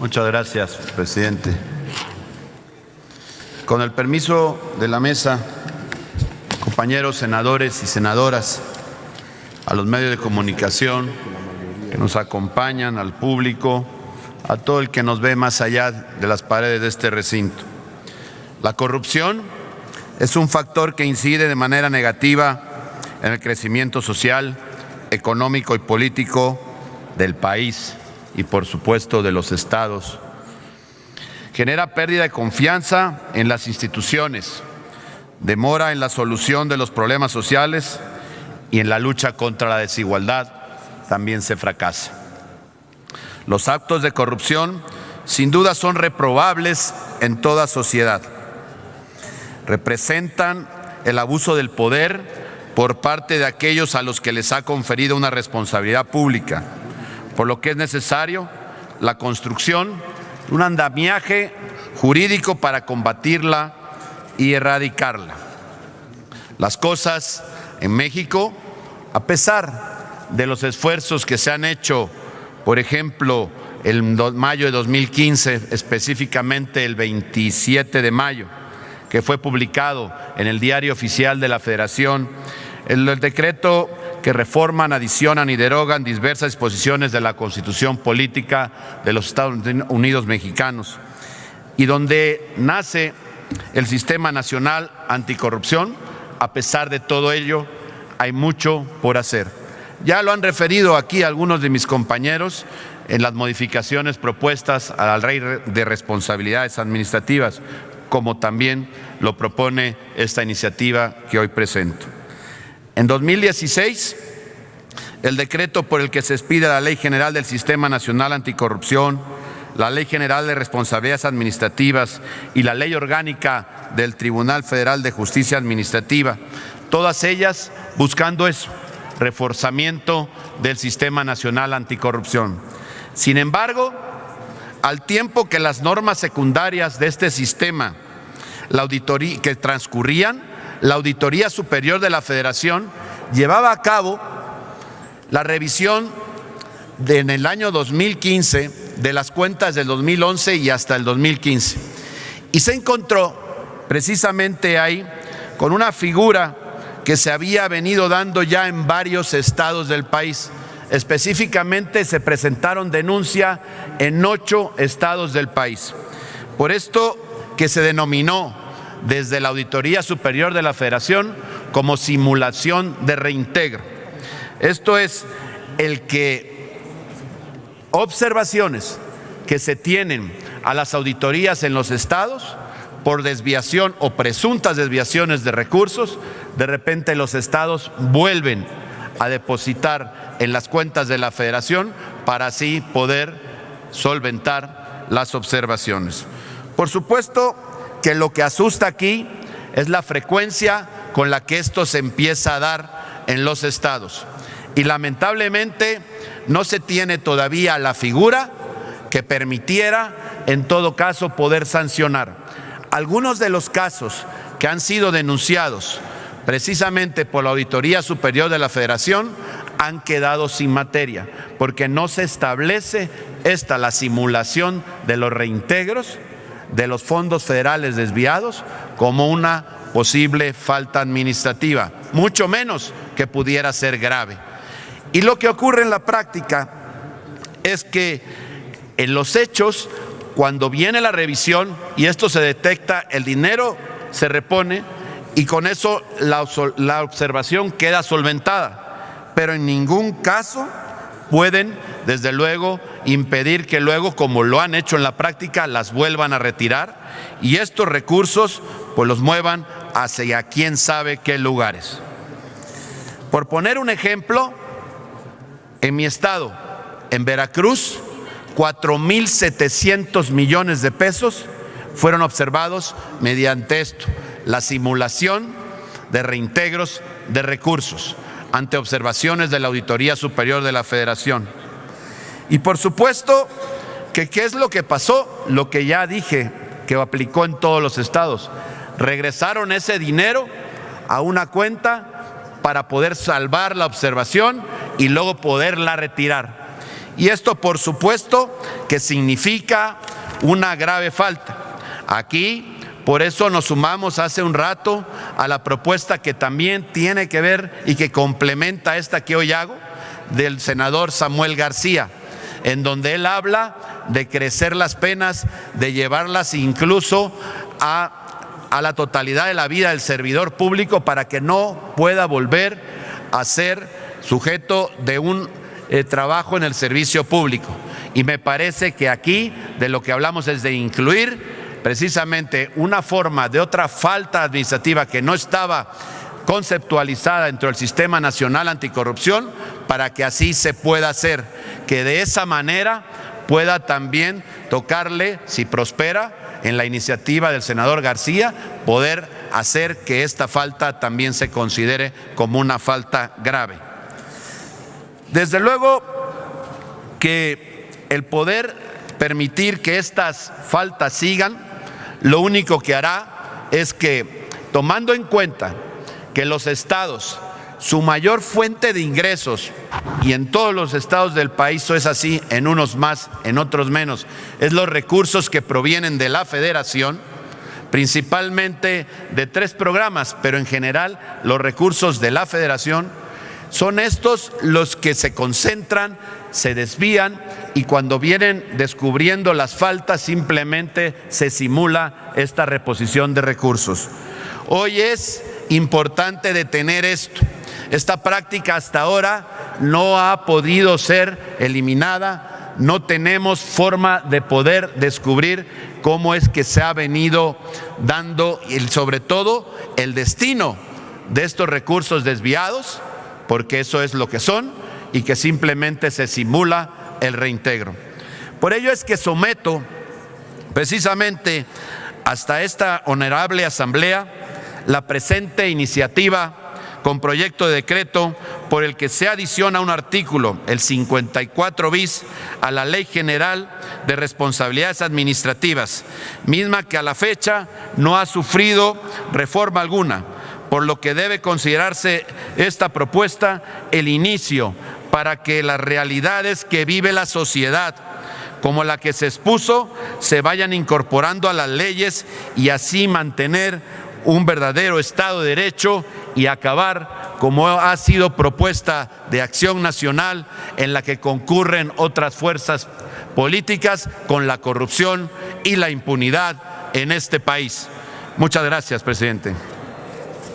Muchas gracias, presidente. Con el permiso de la mesa, compañeros senadores y senadoras, a los medios de comunicación que nos acompañan, al público, a todo el que nos ve más allá de las paredes de este recinto. La corrupción es un factor que incide de manera negativa en el crecimiento social, económico y político del país y, por supuesto, de los estados. Genera pérdida de confianza en las instituciones, demora en la solución de los problemas sociales y en la lucha contra la desigualdad también se fracasa. Los actos de corrupción sin duda son reprobables en toda sociedad. Representan el abuso del poder por parte de aquellos a los que les ha conferido una responsabilidad pública, por lo que es necesario la construcción de un andamiaje jurídico para combatirla y erradicarla. Las cosas en México, a pesar de los esfuerzos que se han hecho, por ejemplo, en mayo de 2015, específicamente el 27 de mayo, que fue publicado en el Diario Oficial de la Federación, el decreto que reforman, adicionan y derogan diversas disposiciones de la Constitución Política de los Estados Unidos Mexicanos, y donde nace el Sistema Nacional Anticorrupción. A pesar de todo ello, hay mucho por hacer. Ya lo han referido aquí algunos de mis compañeros en las modificaciones propuestas a la Ley de Responsabilidades Administrativas, como también lo propone esta iniciativa que hoy presento. En 2016, el decreto por el que se expide la Ley General del Sistema Nacional Anticorrupción, la Ley General de Responsabilidades Administrativas y la Ley Orgánica del Tribunal Federal de Justicia Administrativa, todas ellas buscando eso, reforzamiento del Sistema Nacional Anticorrupción. Sin embargo, al tiempo que las normas secundarias de este sistema, la auditoría que transcurrían, la Auditoría Superior de la Federación llevaba a cabo la revisión en el año 2015 de las cuentas del 2011 y hasta el 2015. Y se encontró precisamente ahí con una figura que se había venido dando ya en varios estados del país. Específicamente se presentaron denuncias en 8 estados del país. Por esto que se denominó desde la Auditoría Superior de la Federación como simulación de reintegro. Esto es el que observaciones que se tienen a las auditorías en los estados por desviación o presuntas desviaciones de recursos, de repente los estados vuelven a depositar en las cuentas de la Federación para así poder solventar las observaciones. Por supuesto que lo que asusta aquí es la frecuencia con la que esto se empieza a dar en los estados. Y lamentablemente no se tiene todavía la figura que permitiera, en todo caso, poder sancionar. Algunos de los casos que han sido denunciados precisamente por la Auditoría Superior de la Federación han quedado sin materia, porque no se establece la simulación de los reintegros de los fondos federales desviados como una posible falta administrativa, mucho menos que pudiera ser grave. Y lo que ocurre en la práctica es que en los hechos, cuando viene la revisión y esto se detecta, el dinero se repone y con eso la observación queda solventada, pero en ningún caso pueden, desde luego, impedir que luego, como lo han hecho en la práctica, las vuelvan a retirar y estos recursos pues los muevan hacia quién sabe qué lugares. Por poner un ejemplo, en mi estado, en Veracruz, 4,700 millones de pesos fueron observados mediante esto, la simulación de reintegros de recursos ante observaciones de la Auditoría Superior de la Federación. Y por supuesto que ¿qué es lo que pasó? Lo que ya dije que aplicó en todos los estados. Regresaron ese dinero a una cuenta para poder salvar la observación y luego poderla retirar. Y esto, por supuesto, que significa una grave falta. Aquí, por eso nos sumamos hace un rato a la propuesta que también tiene que ver y que complementa esta que hoy hago, del senador Samuel García, en donde él habla de crecer las penas, de llevarlas incluso a la totalidad de la vida del servidor público para que no pueda volver a ser sujeto de un trabajo en el servicio público. Y me parece que aquí de lo que hablamos es de incluir precisamente una forma de otra falta administrativa que no estaba conceptualizada dentro del Sistema Nacional Anticorrupción, para que así se pueda hacer, que de esa manera pueda también tocarle, si prospera, en la iniciativa del senador García, poder hacer que esta falta también se considere como una falta grave. Desde luego que el poder permitir que estas faltas sigan, lo único que hará es que, tomando en cuenta que los estados, su mayor fuente de ingresos, y en todos los estados del país eso es así, en unos más, en otros menos, es los recursos que provienen de la Federación, principalmente de 3 programas, pero en general los recursos de la Federación, son estos los que se concentran, se desvían, y cuando vienen descubriendo las faltas simplemente se simula esta reposición de recursos. Hoy es importante detener esto. Esta práctica hasta ahora no ha podido ser eliminada, no tenemos forma de poder descubrir cómo es que se ha venido dando y sobre todo el destino de estos recursos desviados, porque eso es lo que son, y que simplemente se simula el reintegro. Por ello es que someto precisamente hasta esta honorable asamblea la presente iniciativa con proyecto de decreto por el que se adiciona un artículo, el 54 bis, a la Ley General de Responsabilidades Administrativas, misma que a la fecha no ha sufrido reforma alguna, por lo que debe considerarse esta propuesta el inicio para que las realidades que vive la sociedad, como la que se expuso, se vayan incorporando a las leyes y así mantener un verdadero Estado de Derecho y acabar, como ha sido propuesta de Acción Nacional, en la que concurren otras fuerzas políticas, con la corrupción y la impunidad en este país. Muchas gracias, presidente.